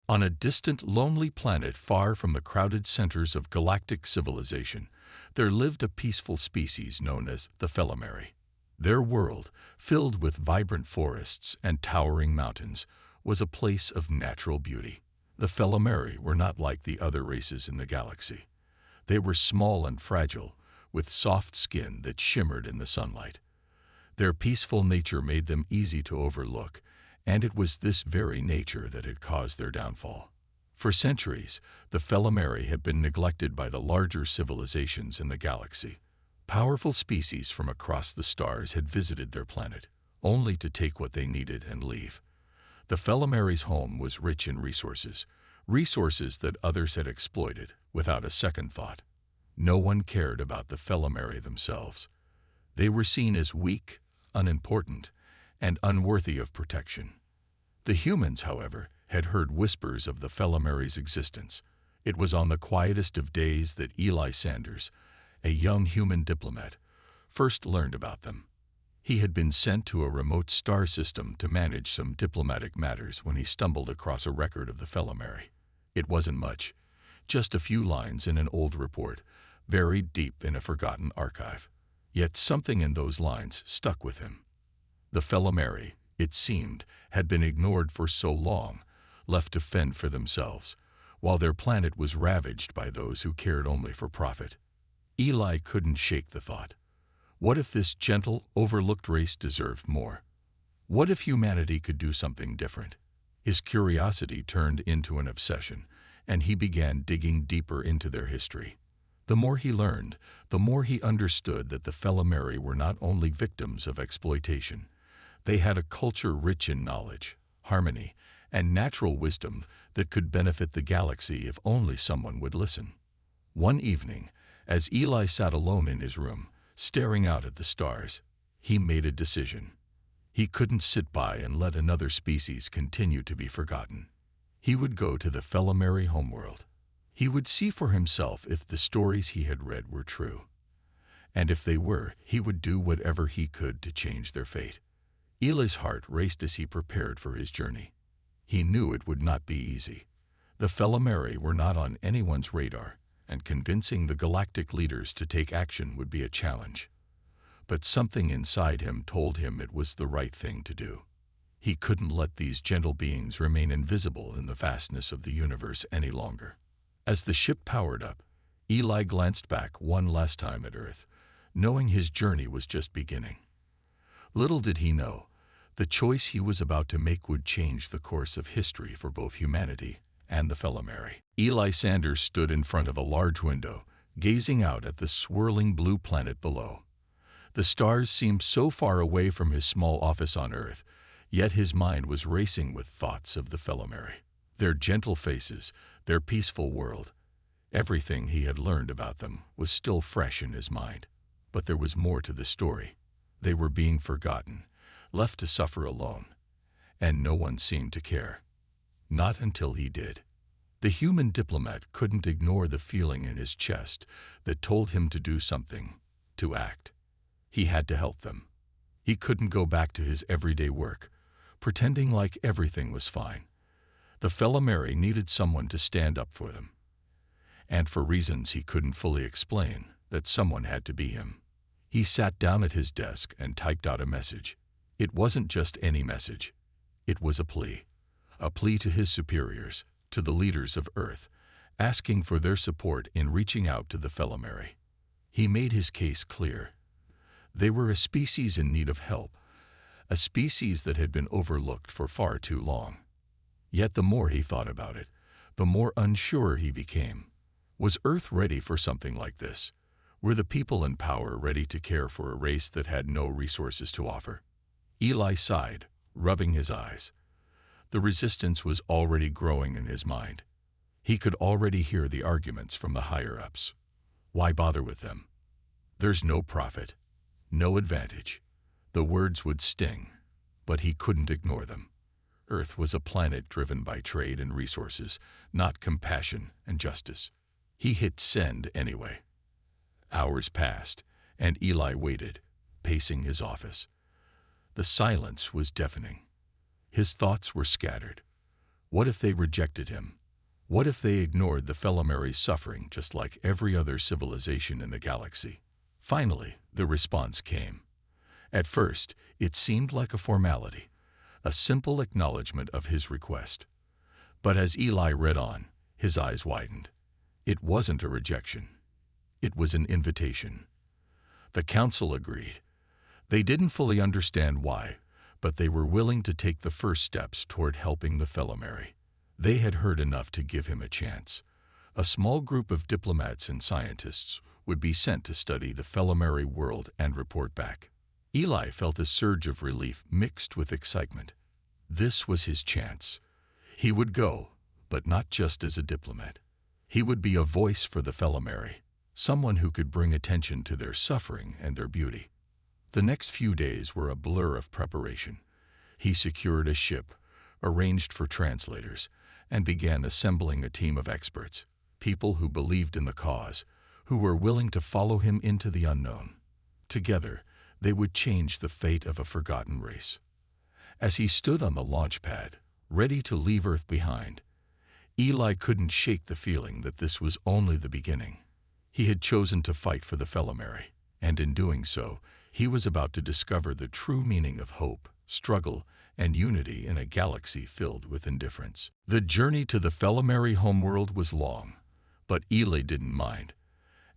On a distant, lonely planet far from the crowded centers of galactic civilization, there lived a peaceful species known as the Felomeri. Their world, filled with vibrant forests and towering mountains, was a place of natural beauty. The Felomeri were not like the other races in the galaxy. They were small and fragile, with soft skin that shimmered in the sunlight. Their peaceful nature made them easy to overlook, and it was this very nature that had caused their downfall. For centuries, the Felomeri had been neglected by the larger civilizations in the galaxy. Powerful species from across the stars had visited their planet, only to take what they needed and leave. The Felomeri's home was rich in resources, resources that others had exploited without a second thought. No one cared about the Felomeri themselves. They were seen as weak, unimportant, and unworthy of protection. The humans, however, had heard whispers of the Felomeri's existence. It was on the quietest of days that Eli Sanders, a young human diplomat, first learned about them. He had been sent to a remote star system to manage some diplomatic matters when he stumbled across a record of the Felomeri. It wasn't much, just a few lines in an old report, buried deep in a forgotten archive. Yet something in those lines stuck with him. The Felomeri, it seemed, had been ignored for so long, left to fend for themselves, while their planet was ravaged by those who cared only for profit. Eli couldn't shake the thought. What if this gentle, overlooked race deserved more? What if humanity could do something different? His curiosity turned into an obsession, and he began digging deeper into their history. The more he learned, the more he understood that the Felomeri were not only victims of exploitation. They had a culture rich in knowledge, harmony, and natural wisdom that could benefit the galaxy if only someone would listen. One evening, as Eli sat alone in his room, staring out at the stars, he made a decision. He couldn't sit by and let another species continue to be forgotten. He would go to the Felomeri homeworld. He would see for himself if the stories he had read were true. And if they were, he would do whatever he could to change their fate. Eli's heart raced as he prepared for his journey. He knew it would not be easy. The Felomeri were not on anyone's radar, and convincing the galactic leaders to take action would be a challenge. But something inside him told him it was the right thing to do. He couldn't let these gentle beings remain invisible in the vastness of the universe any longer. As the ship powered up, Eli glanced back one last time at Earth, knowing his journey was just beginning. Little did he know, the choice he was about to make would change the course of history for both humanity and the Felomeri. Eli Sanders stood in front of a large window, gazing out at the swirling blue planet below. The stars seemed so far away from his small office on Earth, yet his mind was racing with thoughts of the Felomeri. Their gentle faces, their peaceful world. Everything he had learned about them was still fresh in his mind. But there was more to the story. They were being forgotten, left to suffer alone, and no one seemed to care. Not until he did. The human diplomat couldn't ignore the feeling in his chest that told him to do something, to act. He had to help them. He couldn't go back to his everyday work, pretending like everything was fine. The Felomeri needed someone to stand up for them. And for reasons he couldn't fully explain, that someone had to be him. He sat down at his desk and typed out a message. It wasn't just any message. It was a plea to his superiors, to the leaders of Earth, asking for their support in reaching out to the Felomeri. He made his case clear. They were a species in need of help, a species that had been overlooked for far too long. Yet the more he thought about it, the more unsure he became. Was Earth ready for something like this? Were the people in power ready to care for a race that had no resources to offer? Eli sighed, rubbing his eyes. The resistance was already growing in his mind. He could already hear the arguments from the higher-ups. Why bother with them? There's no profit, no advantage. The words would sting, but he couldn't ignore them. Earth was a planet driven by trade and resources, not compassion and justice. He hit send anyway. Hours passed, and Eli waited, pacing his office. The silence was deafening. His thoughts were scattered. What if they rejected him? What if they ignored the Felomeri's suffering just like every other civilization in the galaxy? Finally, the response came. At first, it seemed like a formality, a simple acknowledgement of his request. But as Eli read on, his eyes widened. It wasn't a rejection. It was an invitation. The council agreed. They didn't fully understand why, but they were willing to take the first steps toward helping the Felomeri. They had heard enough to give him a chance. A small group of diplomats and scientists would be sent to study the Felomeri world and report back. Eli felt a surge of relief mixed with excitement. This was his chance. He would go, but not just as a diplomat. He would be a voice for the Felomeri, someone who could bring attention to their suffering and their beauty. The next few days were a blur of preparation. He secured a ship, arranged for translators, and began assembling a team of experts, people who believed in the cause, who were willing to follow him into the unknown. Together, they would change the fate of a forgotten race. As he stood on the launch pad, ready to leave Earth behind, Eli couldn't shake the feeling that this was only the beginning. He had chosen to fight for the Felomeri, and in doing so, he was about to discover the true meaning of hope, struggle, and unity in a galaxy filled with indifference. The journey to the Felomeri homeworld was long, but Eli didn't mind.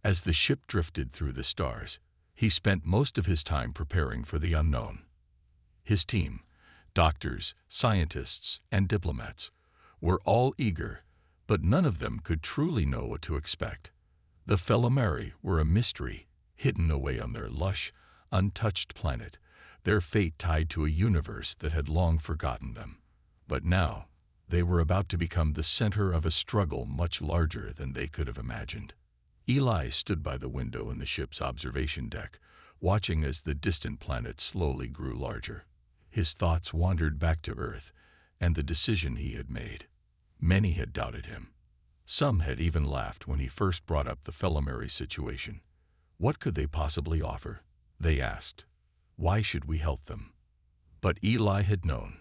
As the ship drifted through the stars, he spent most of his time preparing for the unknown. His team, doctors, scientists, and diplomats, were all eager, but none of them could truly know what to expect. The Felomeri were a mystery, hidden away on their lush, untouched planet, their fate tied to a universe that had long forgotten them. But now, they were about to become the center of a struggle much larger than they could have imagined. Eli stood by the window in the ship's observation deck, watching as the distant planet slowly grew larger. His thoughts wandered back to Earth and the decision he had made. Many had doubted him. Some had even laughed when he first brought up the Felomeri situation. What could they possibly offer? They asked. Why should we help them? But Eli had known.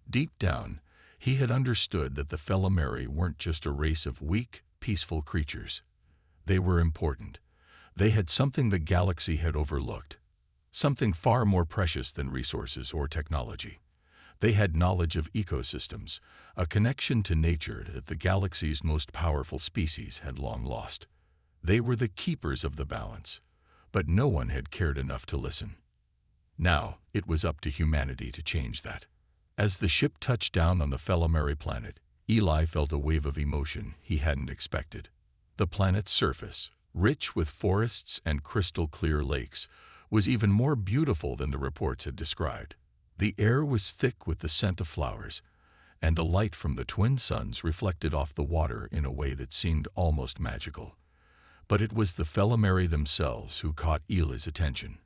Deep down, he had understood that the Felomeri weren't just a race of weak, peaceful creatures. They were important. They had something the galaxy had overlooked, something far more precious than resources or technology. They had knowledge of ecosystems, a connection to nature that the galaxy's most powerful species had long lost. They were the keepers of the balance, but no one had cared enough to listen. Now, it was up to humanity to change that. As the ship touched down on the Felomeri planet, Eli felt a wave of emotion he hadn't expected. The planet's surface, rich with forests and crystal-clear lakes, was even more beautiful than the reports had described. The air was thick with the scent of flowers, and the light from the twin suns reflected off the water in a way that seemed almost magical. But it was the Felomeri themselves who caught Eli's attention.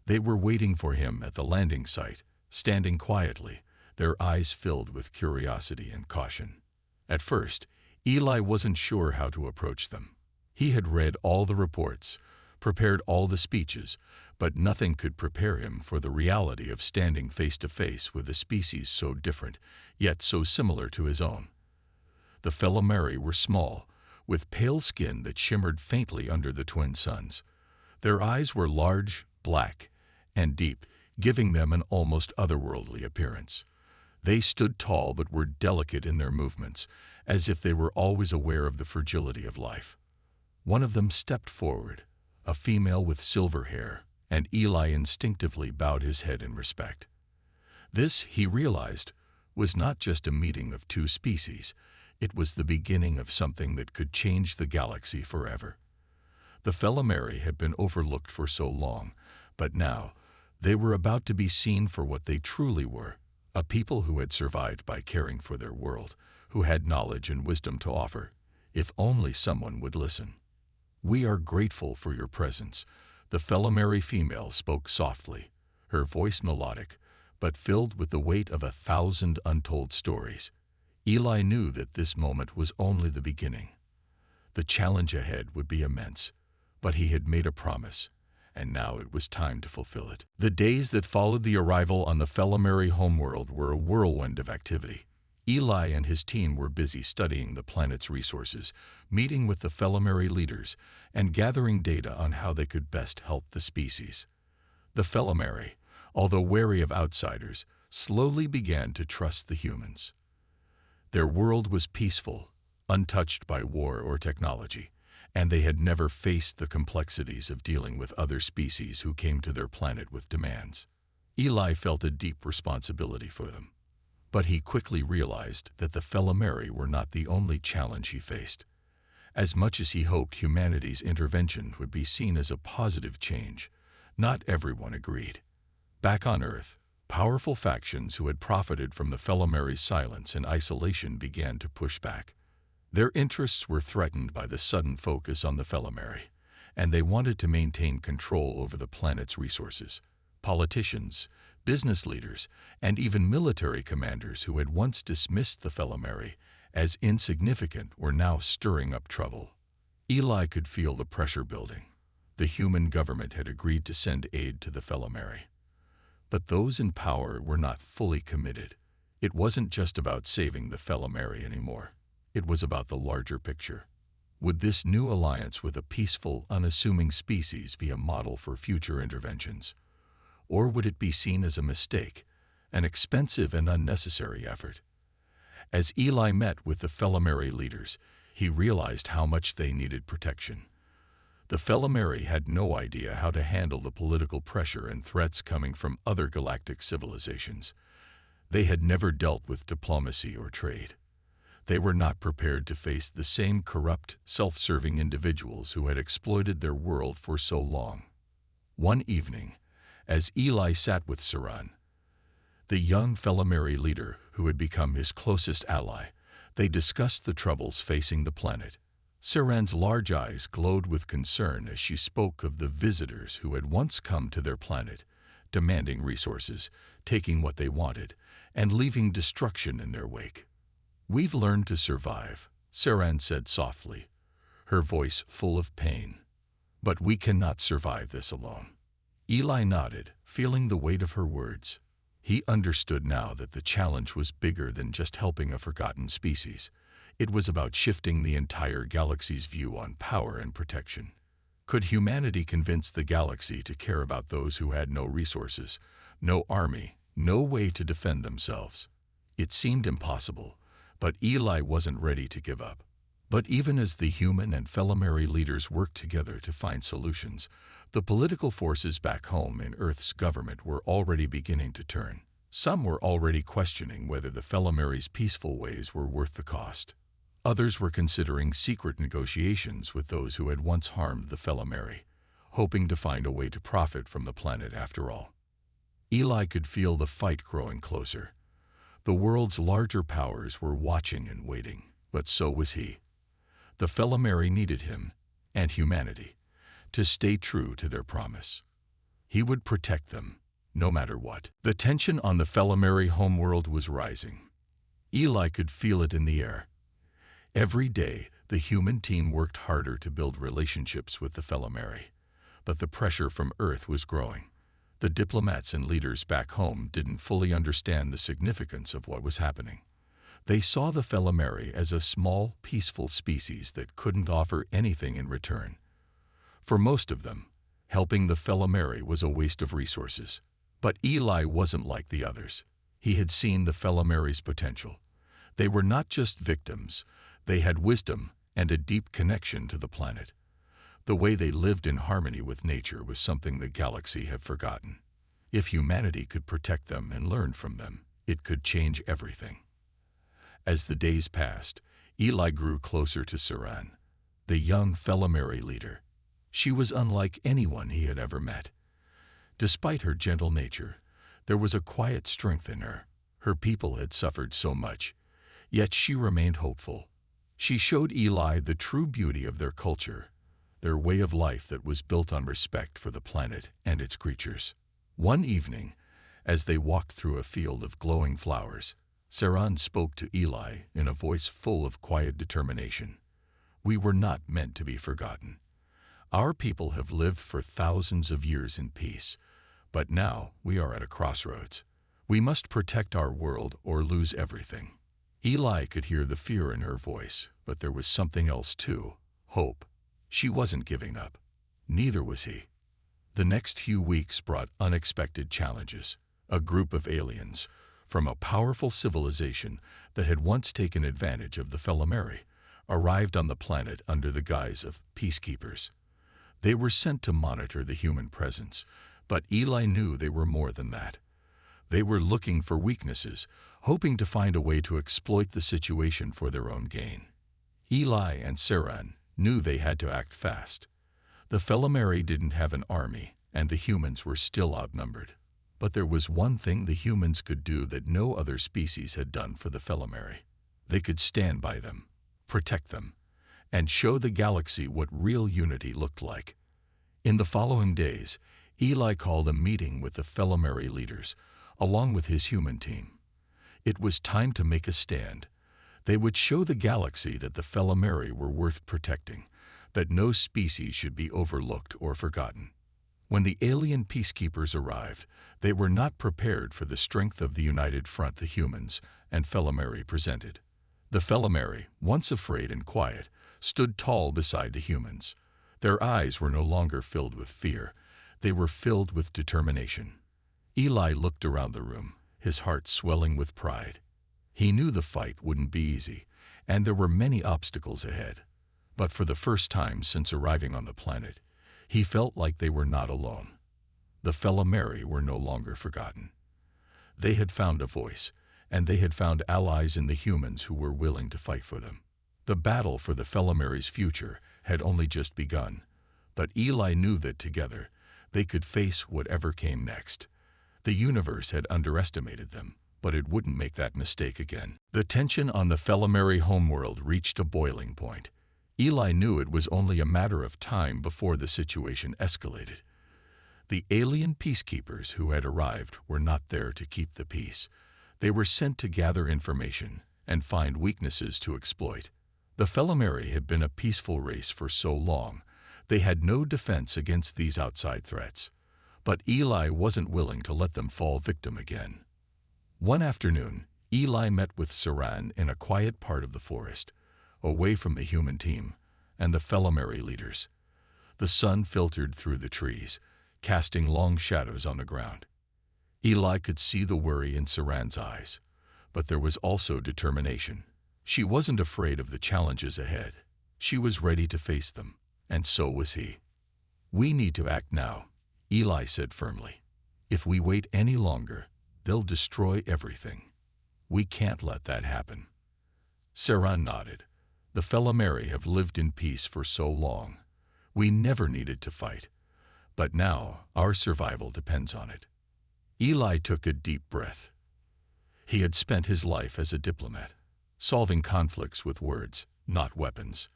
They were waiting for him at the landing site, standing quietly, their eyes filled with curiosity and caution. At first, Eli wasn't sure how to approach them. He had read all the reports, prepared all the speeches, but nothing could prepare him for the reality of standing face to face with a species so different, yet so similar to his own. The Felomeri were small, with pale skin that shimmered faintly under the twin suns. Their eyes were large, black, and deep, giving them an almost otherworldly appearance. They stood tall but were delicate in their movements, as if they were always aware of the fragility of life. One of them stepped forward, a female with silver hair, and Eli instinctively bowed his head in respect. This, he realized, was not just a meeting of two species. It was the beginning of something that could change the galaxy forever. The Felomeri had been overlooked for so long, but now they were about to be seen for what they truly were, a people who had survived by caring for their world, who had knowledge and wisdom to offer, if only someone would listen. "We are grateful for your presence," the Felomeri female spoke softly, her voice melodic, but filled with the weight of 1,000 untold stories. Eli knew that this moment was only the beginning. The challenge ahead would be immense, but he had made a promise, and now it was time to fulfill it. The days that followed the arrival on the Felomeri homeworld were a whirlwind of activity. Eli and his team were busy studying the planet's resources, meeting with the Felimary leaders, and gathering data on how they could best help the species. The Felimary, although wary of outsiders, slowly began to trust the humans. Their world was peaceful, untouched by war or technology, and they had never faced the complexities of dealing with other species who came to their planet with demands. Eli felt a deep responsibility for them. But he quickly realized that the Felimary were not the only challenge he faced. As much as he hoped humanity's intervention would be seen as a positive change, not everyone agreed. Back on Earth, powerful factions who had profited from the Felimary's silence and isolation began to push back. Their interests were threatened by the sudden focus on the Felimary, and they wanted to maintain control over the planet's resources. Politicians, business leaders, and even military commanders who had once dismissed the Felimary as insignificant were now stirring up trouble. Eli could feel the pressure building. The human government had agreed to send aid to the Felimary. But those in power were not fully committed. It wasn't just about saving the Felimary anymore. It was about the larger picture. Would this new alliance with a peaceful, unassuming species be a model for future interventions? Or would it be seen as a mistake, an expensive and unnecessary effort? As Eli met with the Felimary leaders, he realized how much they needed protection. The Felimary had no idea how to handle the political pressure and threats coming from other galactic civilizations. They had never dealt with diplomacy or trade. They were not prepared to face the same corrupt, self-serving individuals who had exploited their world for so long. One evening, as Eli sat with Saran, the young Felimary leader who had become his closest ally, they discussed the troubles facing the planet. Saran's large eyes glowed with concern as she spoke of the visitors who had once come to their planet, demanding resources, taking what they wanted, and leaving destruction in their wake. "We've learned to survive," Saran said softly, her voice full of pain. "But we cannot survive this alone." Eli nodded, feeling the weight of her words. He understood now that the challenge was bigger than just helping a forgotten species. It was about shifting the entire galaxy's view on power and protection. Could humanity convince the galaxy to care about those who had no resources, no army, no way to defend themselves? It seemed impossible, but Eli wasn't ready to give up. But even as the human and Felimary leaders worked together to find solutions, the political forces back home in Earth's government were already beginning to turn. Some were already questioning whether the Felimary's peaceful ways were worth the cost. Others were considering secret negotiations with those who had once harmed the Felimary, hoping to find a way to profit from the planet after all. Eli could feel the fight growing closer. The world's larger powers were watching and waiting, but so was he. The Felimary needed him, and humanity, to stay true to their promise. He would protect them, no matter what. The tension on the Felimary homeworld was rising. Eli could feel it in the air. Every day, the human team worked harder to build relationships with the Felimary, but the pressure from Earth was growing. The diplomats and leaders back home didn't fully understand the significance of what was happening. They saw the Felimary as a small, peaceful species that couldn't offer anything in return. For most of them, helping the Felimary was a waste of resources. But Eli wasn't like the others. He had seen the Felimary's potential. They were not just victims. They had wisdom and a deep connection to the planet. The way they lived in harmony with nature was something the galaxy had forgotten. If humanity could protect them and learn from them, it could change everything. As the days passed, Eli grew closer to Saran, the young Felimary leader. She was unlike anyone he had ever met. Despite her gentle nature, there was a quiet strength in her. Her people had suffered so much, yet she remained hopeful. She showed Eli the true beauty of their culture, their way of life that was built on respect for the planet and its creatures. One evening, as they walked through a field of glowing flowers, Saran spoke to Eli in a voice full of quiet determination. "We were not meant to be forgotten. Our people have lived for thousands of years in peace, but now we are at a crossroads. We must protect our world or lose everything." Eli could hear the fear in her voice, but there was something else too: hope. She wasn't giving up. Neither was he. The next few weeks brought unexpected challenges. A group of aliens from a powerful civilization that had once taken advantage of the Felamari arrived on the planet under the guise of peacekeepers. They were sent to monitor the human presence, but Eli knew they were more than that. They were looking for weaknesses, hoping to find a way to exploit the situation for their own gain. Eli and Saran knew they had to act fast. The Felamari didn't have an army, and the humans were still outnumbered. But there was one thing the humans could do that no other species had done for the Felamari. They could stand by them, protect them, and show the galaxy what real unity looked like. In the following days, Eli called a meeting with the Felamari leaders, along with his human team. It was time to make a stand. They would show the galaxy that the Felamari were worth protecting, that no species should be overlooked or forgotten. When the alien peacekeepers arrived, they were not prepared for the strength of the united front the humans and Felamari presented. The Felamari, once afraid and quiet, stood tall beside the humans. Their eyes were no longer filled with fear. They were filled with determination. Eli looked around the room, his heart swelling with pride. He knew the fight wouldn't be easy, and there were many obstacles ahead. But for the first time since arriving on the planet, he felt like they were not alone. The Felamari were no longer forgotten. They had found a voice, and they had found allies in the humans who were willing to fight for them. The battle for the Felamari's future had only just begun, but Eli knew that together they could face whatever came next. The universe had underestimated them, but it wouldn't make that mistake again. The tension on the Felamari homeworld reached a boiling point. Eli knew it was only a matter of time before the situation escalated. The alien peacekeepers who had arrived were not there to keep the peace. They were sent to gather information and find weaknesses to exploit. The Felamari had been a peaceful race for so long. They had no defense against these outside threats. But Eli wasn't willing to let them fall victim again. One afternoon, Eli met with Saran in a quiet part of the forest, away from the human team and the Felamari leaders. The sun filtered through the trees, casting long shadows on the ground. Eli could see the worry in Saran's eyes, but there was also determination. She wasn't afraid of the challenges ahead. She was ready to face them, and so was he. "We need to act now," Eli said firmly. "If we wait any longer, they'll destroy everything. We can't let that happen." Saran nodded. "The Felamari have lived in peace for so long. We never needed to fight. But now our survival depends on it." Eli took a deep breath. He had spent his life as a diplomat, solving conflicts with words, not weapons.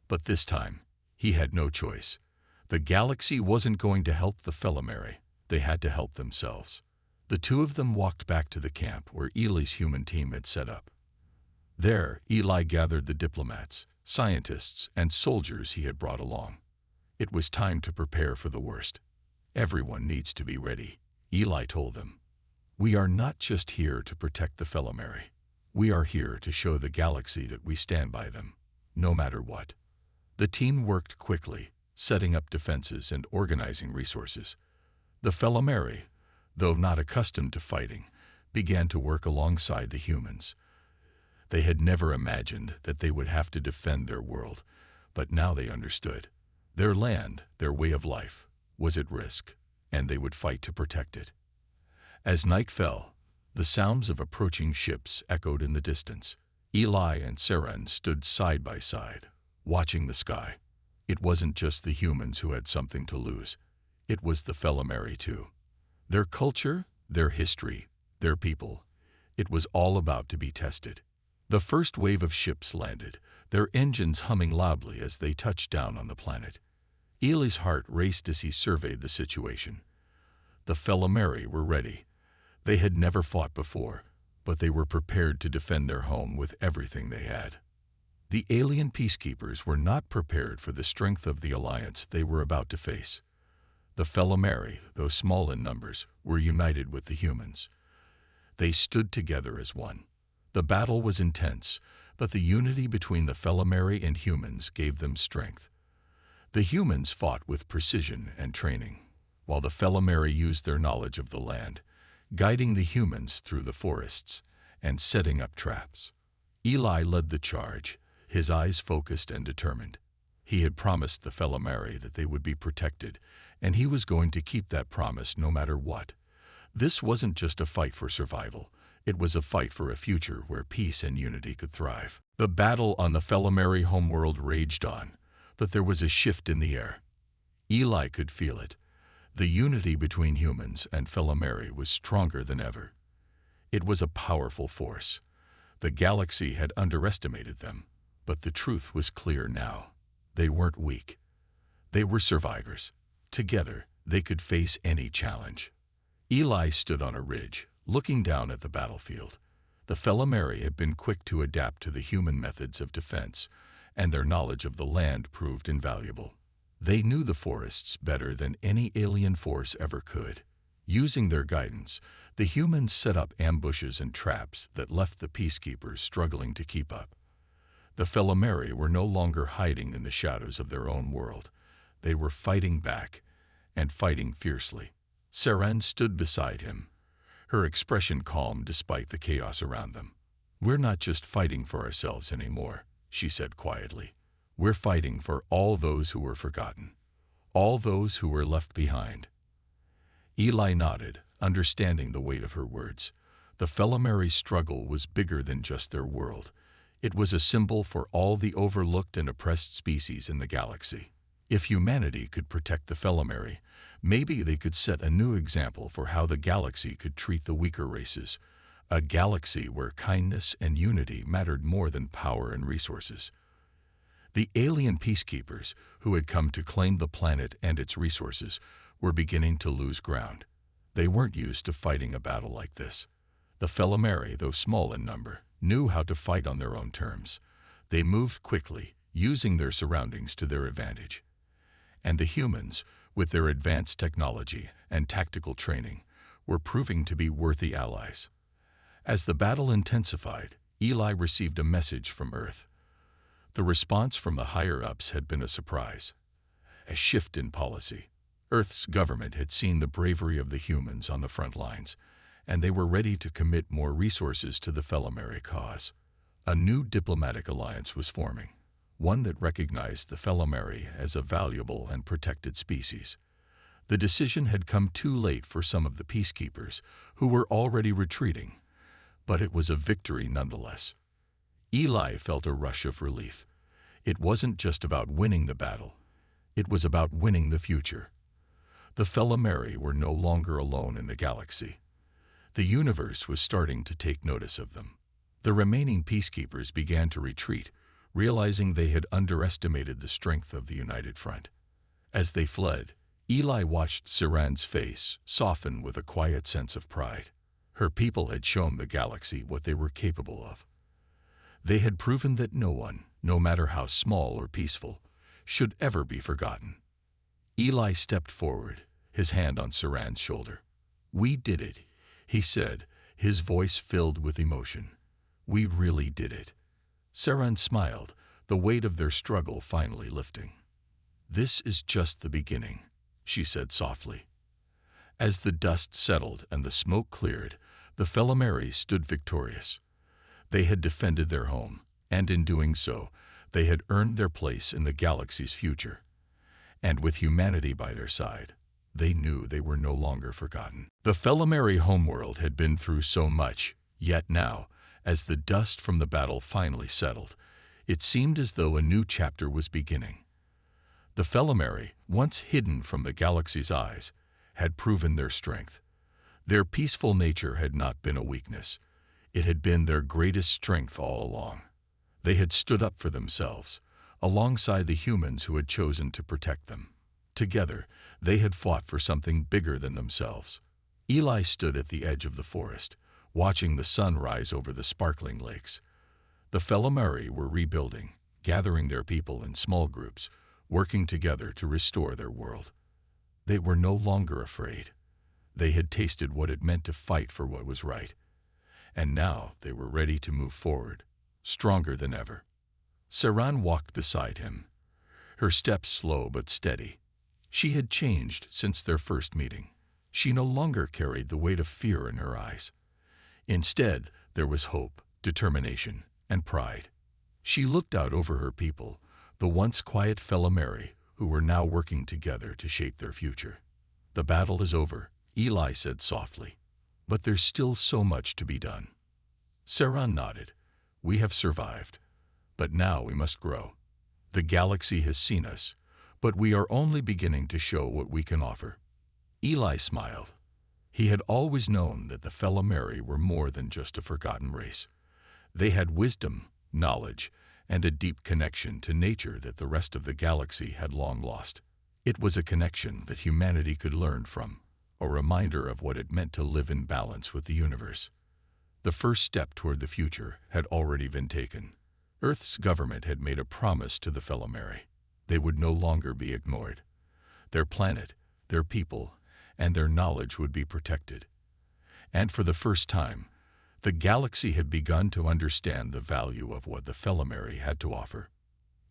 But this time, he had no choice. The galaxy wasn't going to help the Felamari. They had to help themselves. The two of them walked back to the camp where Eli's human team had set up. There, Eli gathered the diplomats, scientists, and soldiers he had brought along. It was time to prepare for the worst. "Everyone needs to be ready," Eli told them. "We are not just here to protect the Felamari. We are here to show the galaxy that we stand by them, no matter what." The team worked quickly, setting up defenses and organizing resources. The Felamari, though not accustomed to fighting, began to work alongside the humans. They had never imagined that they would have to defend their world, but now they understood. Their land, their way of life, was at risk, and they would fight to protect it. As night fell, the sounds of approaching ships echoed in the distance. Eli and Saran stood side by side, watching the sky. It wasn't just the humans who had something to lose. It was the Felamari too. Their culture, their history, their people. It was all about to be tested. The first wave of ships landed, their engines humming loudly as they touched down on the planet. Eli's heart raced as he surveyed the situation. The Felamari were ready. They had never fought before, but they were prepared to defend their home with everything they had. The alien peacekeepers were not prepared for the strength of the alliance they were about to face. The Felamari, though small in numbers, were united with the humans. They stood together as one. The battle was intense, but the unity between the Felamari and humans gave them strength. The humans fought with precision and training, while the Felamari used their knowledge of the land, guiding the humans through the forests and setting up traps. Eli led the charge, his eyes focused and determined. He had promised the Felamari that they would be protected, and he was going to keep that promise no matter what. This wasn't just a fight for survival. It was a fight for a future where peace and unity could thrive. The battle on the Felamari homeworld raged on, but there was a shift in the air. Eli could feel it. The unity between humans and Felamari was stronger than ever. It was a powerful force. The galaxy had underestimated them, but the truth was clear now. They weren't weak. They were survivors. Together, they could face any challenge. Eli stood on a ridge, looking down at the battlefield. The Felamari had been quick to adapt to the human methods of defense, and their knowledge of the land proved invaluable. They knew the forests better than any alien force ever could. Using their guidance, the humans set up ambushes and traps that left the peacekeepers struggling to keep up. The Felamari were no longer hiding in the shadows of their own world. They were fighting back, and fighting fiercely. Saren stood beside him, her expression calm despite the chaos around them. "We're not just fighting for ourselves anymore," she said quietly. "We're fighting for all those who were forgotten, all those who were left behind." Eli nodded, understanding the weight of her words. The Felamari struggle was bigger than just their world. It was a symbol for all the overlooked and oppressed species in the galaxy. If humanity could protect the Felamari, maybe they could set a new example for how the galaxy could treat the weaker races, a galaxy where kindness and unity mattered more than power and resources. The alien peacekeepers, who had come to claim the planet and its resources, were beginning to lose ground. They weren't used to fighting a battle like this. The Felamari, though small in number, knew how to fight on their own terms. They moved quickly, using their surroundings to their advantage. And the humans, with their advanced technology and tactical training, were proving to be worthy allies. As the battle intensified, Eli received a message from Earth. The response from the higher-ups had been a surprise. A shift in policy. Earth's government had seen the bravery of the humans on the front lines, and they were ready to commit more resources to the Felamari cause. A new diplomatic alliance was forming, one that recognized the Felamari as a valuable and protected species. The decision had come too late for some of the peacekeepers, who were already retreating, but it was a victory nonetheless. Eli felt a rush of relief. It wasn't just about winning the battle. It was about winning the future. The Felamari were no longer alone in the galaxy. The universe was starting to take notice of them. The remaining peacekeepers began to retreat, realizing they had underestimated the strength of the united front. As they fled, Eli watched Saran's face soften with a quiet sense of pride. Her people had shown the galaxy what they were capable of. They had proven that no one, no matter how small or peaceful, should ever be forgotten. Eli stepped forward, his hand on Saran's shoulder. "We did it," he said, his voice filled with emotion. "We really did it." Saran smiled, the weight of their struggle finally lifting. "This is just the beginning," she said softly. As the dust settled and the smoke cleared, the Felamari stood victorious. They had defended their home, and in doing so, they had earned their place in the galaxy's future. And with humanity by their side, they knew they were no longer forgotten. The Felamari homeworld had been through so much, yet now, as the dust from the battle finally settled, it seemed as though a new chapter was beginning. The Felamari, once hidden from the galaxy's eyes, had proven their strength. Their peaceful nature had not been a weakness. It had been their greatest strength all along. They had stood up for themselves, alongside the humans who had chosen to protect them. Together, they had fought for something bigger than themselves. Eli stood at the edge of the forest, watching the sun rise over the sparkling lakes. The Felamari were rebuilding, gathering their people in small groups, working together to restore their world. They were no longer afraid. They had tasted what it meant to fight for what was right. and now they were ready to move forward, stronger than ever. Saran walked beside him, her steps slow but steady. She had changed since their first meeting. She no longer carried the weight of fear in her eyes. Instead, there was hope, determination, and pride. She looked out over her people, the once quiet Felameri, who were now working together to shape their future. "The battle is over," Eli said softly, "but there's still so much to be done." Saran nodded. "We have survived, but now we must grow. The galaxy has seen us, but we are only beginning to show what we can offer." Eli smiled. He had always known that the Felameri were more than just a forgotten race. They had wisdom, knowledge, and a deep connection to nature that the rest of the galaxy had long lost. It was a connection that humanity could learn from, a reminder of what it meant to live in balance with the universe. The first step toward the future had already been taken. Earth's government had made a promise to the Felameri. They would no longer be ignored. Their planet, their people, and their knowledge would be protected. And for the first time, the galaxy had begun to understand the value of what the Felameri had to offer.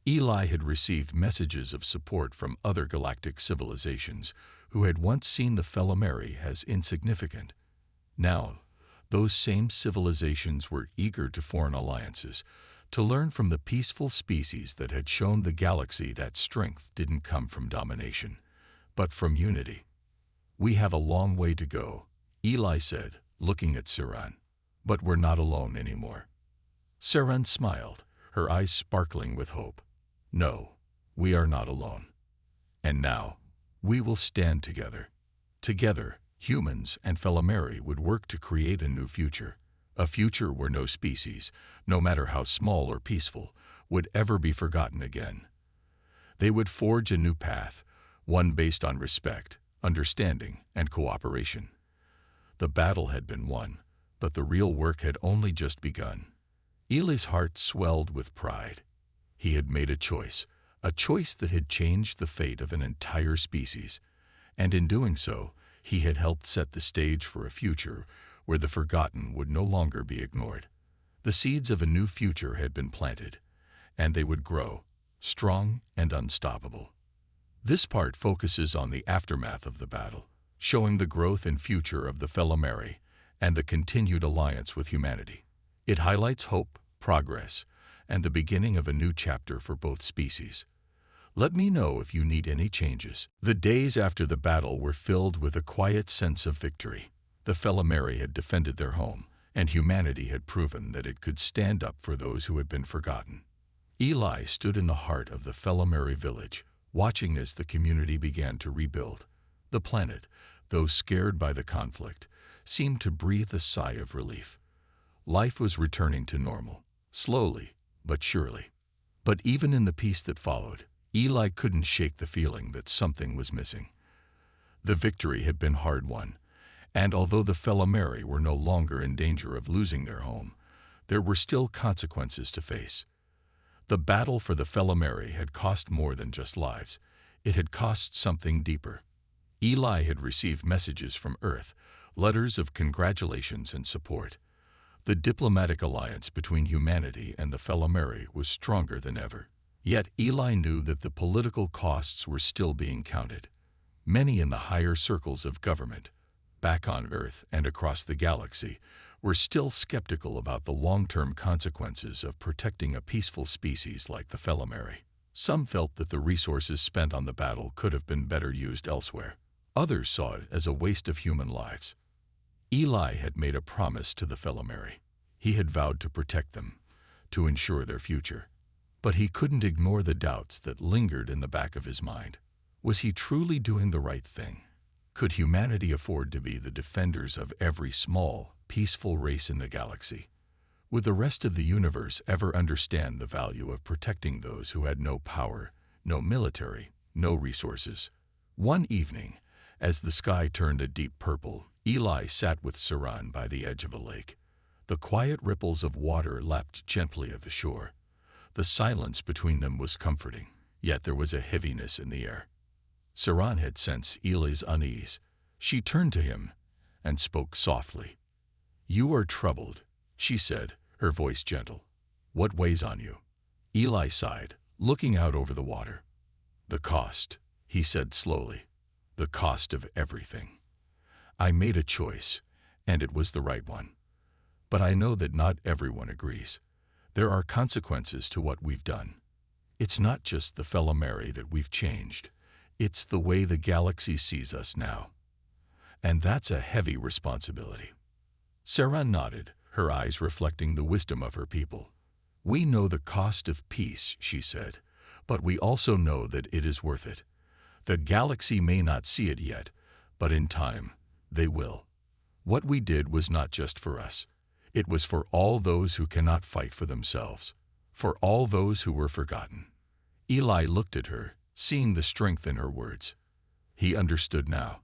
Eli had received messages of support from other galactic civilizations who had once seen the Felameri as insignificant. Now, those same civilizations were eager to form alliances, to learn from the peaceful species that had shown the galaxy that strength didn't come from domination, but from unity. "We have a long way to go," Eli said, looking at Saran. "But we're not alone anymore." Saran smiled, her eyes sparkling with hope. "No, we are not alone. And now, we will stand together. Together, humans and Felameri would work to create a new future. A future where no species, no matter how small or peaceful, would ever be forgotten again. They would forge a new path, one based on respect, understanding, and cooperation. The battle had been won, but the real work had only just begun. Eli's heart swelled with pride. He had made a choice that had changed the fate of an entire species, and in doing so, he had helped set the stage for a future where the forgotten would no longer be ignored. The seeds of a new future had been planted, and they would grow, strong and unstoppable. This part focuses on the aftermath of the battle, showing the growth and future of the Felameri and the continued alliance with humanity. It highlights hope, progress, and the beginning of a new chapter for both species. Let me know if you need any changes. The days after the battle were filled with a quiet sense of victory. The Felameri had defended their home, and humanity had proven that it could stand up for those who had been forgotten. Eli stood in the heart of the Felameri village, watching as the community began to rebuild. The planet, though scared by the conflict, seemed to breathe a sigh of relief. Life was returning to normal, slowly but surely. But even in the peace that followed, Eli couldn't shake the feeling that something was missing. The victory had been hard-won, and although the Felameri were no longer in danger of losing their home, there were still consequences to face. The battle for the Felameri had cost more than just lives. It had cost something deeper. Eli had received messages from Earth, letters of congratulations and support. The diplomatic alliance between humanity and the Felameri was stronger than ever. Yet Eli knew that the political costs were still being counted. Many in the higher circles of government, back on Earth and across the galaxy, were still skeptical about the long-term consequences of protecting a peaceful species like the Felameri. Some felt that the resources spent on the battle could have been better used elsewhere. Others saw it as a waste of human lives. Eli had made a promise to the Felameri. He had vowed to protect them, to ensure their future. But he couldn't ignore the doubts that lingered in the back of his mind. Was he truly doing the right thing? Could humanity afford to be the defenders of every small, peaceful race in the galaxy? Would the rest of the universe ever understand the value of protecting those who had no power, no military, no resources? One evening, as the sky turned a deep purple, Eli sat with Saran by the edge of a lake. The quiet ripples of water lapped gently at the shore. The silence between them was comforting, yet there was a heaviness in the air. Saran had sensed Eli's unease. She turned to him and spoke softly. "You are troubled," she said, her voice gentle. What weighs on you? Eli sighed, looking out over the water. The cost, he said slowly. The cost of everything. I made a choice, and it was the right one. But I know that not everyone agrees. There are consequences to what we've done. It's not just the Felameri that we've changed. It's the way the galaxy sees us now. And that's a heavy responsibility. Sarah nodded, her eyes reflecting the wisdom of her people. We know the cost of peace, she said, but we also know that it is worth it. The galaxy may not see it yet, but in time, they will. What we did was not just for us. It was for all those who cannot fight for themselves, for all those who were forgotten. Eli looked at her, seeing the strength in her words. He understood now.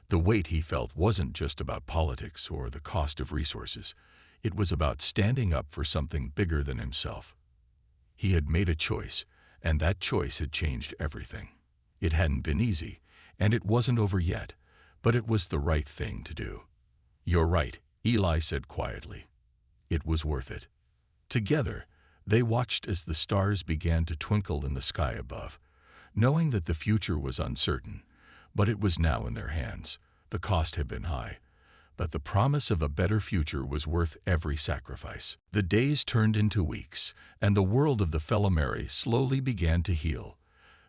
The weight he felt wasn't just about politics or the cost of resources. It was about standing up for something bigger than himself. He had made a choice, and that choice had changed everything. It hadn't been easy, and it wasn't over yet, but it was the right thing to do. You're right, Eli said quietly. It was worth it. Together, they watched as the stars began to twinkle in the sky above, knowing that the future was uncertain, but it was now in their hands. The cost had been high, but the promise of a better future was worth every sacrifice. The days turned into weeks, and the world of the Felameri slowly began to heal.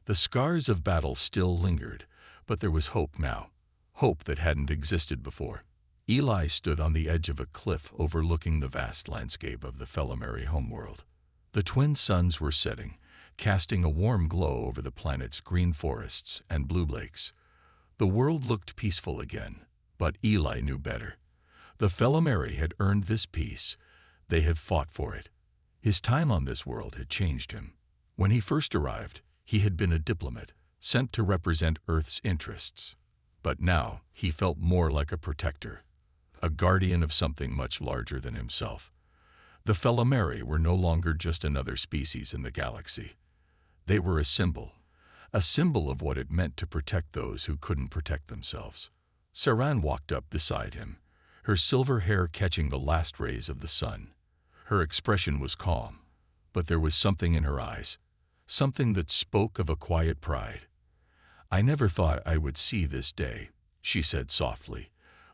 The scars of battle still lingered, but there was hope now, hope that hadn't existed before. Eli stood on the edge of a cliff overlooking the vast landscape of the Felameri homeworld. The twin suns were setting, casting a warm glow over the planet's green forests and blue lakes. The world looked peaceful again, but Eli knew better. The Felameri had earned this peace. They had fought for it. His time on this world had changed him. When he first arrived, he had been a diplomat, sent to represent Earth's interests. But now he felt more like a protector, a guardian of something much larger than himself. The Felameri were no longer just another species in the galaxy. They were a symbol of what it meant to protect those who couldn't protect themselves. Saran walked up beside him, her silver hair catching the last rays of the sun. Her expression was calm, but there was something in her eyes, something that spoke of a quiet pride. I never thought I would see this day, she said softly,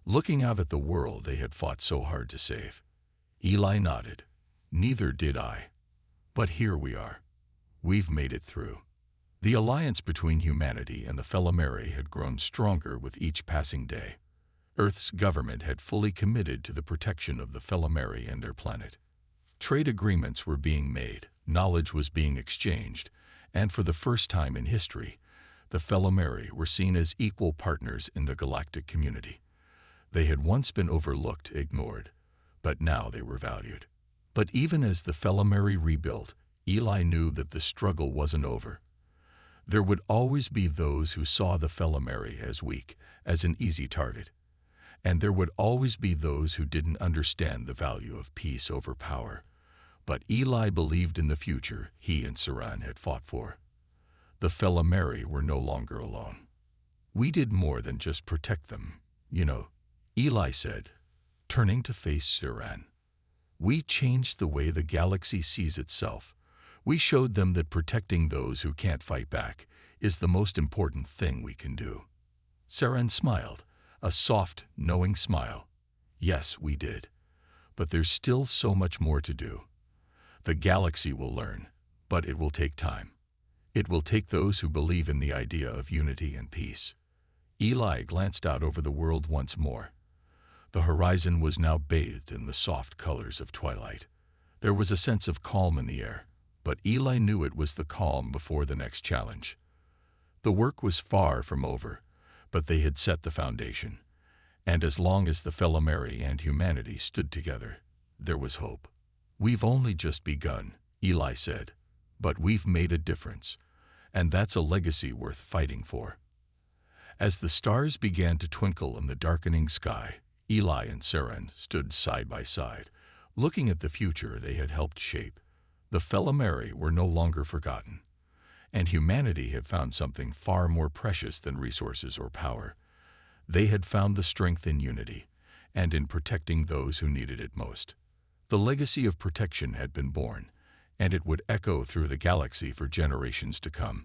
looking out at the world they had fought so hard to save. Eli nodded. Neither did I. But here we are. We've made it through. The alliance between humanity and the Felameri had grown stronger with each passing day. Earth's government had fully committed to the protection of the Felameri and their planet. Trade agreements were being made, knowledge was being exchanged, and for the first time in history, the Felameri were seen as equal partners in the galactic community. They had once been overlooked, ignored, but now they were valued. But even as the Felameri rebuilt, Eli knew that the struggle wasn't over. There would always be those who saw the Felameri as weak, as an easy target. And there would always be those who didn't understand the value of peace over power. But Eli believed in the future he and Saran had fought for. The Felameri were no longer alone. We did more than just protect them, Eli said, turning to face Saran. We changed the way the galaxy sees itself. We showed them that protecting those who can't fight back is the most important thing we can do. Saran smiled, a soft, knowing smile. Yes, we did. But there's still so much more to do. The galaxy will learn, but it will take time. It will take those who believe in the idea of unity and peace. Eli glanced out over the world once more. The horizon was now bathed in the soft colors of twilight. There was a sense of calm in the air, but Eli knew it was the calm before the next challenge. The work was far from over, but they had set the foundation. And as long as the Felameri and humanity stood together, there was hope. We've only just begun, Eli said, but we've made a difference, and that's a legacy worth fighting for. As the stars began to twinkle in the darkening sky, Eli and Saran stood side by side, looking at the future they had helped shape. The Felameri were no longer forgotten, and humanity had found something far more precious than resources or power. They had found the strength in unity, and in protecting those who needed it most. The legacy of protection had been born, and it would echo through the galaxy for generations to come.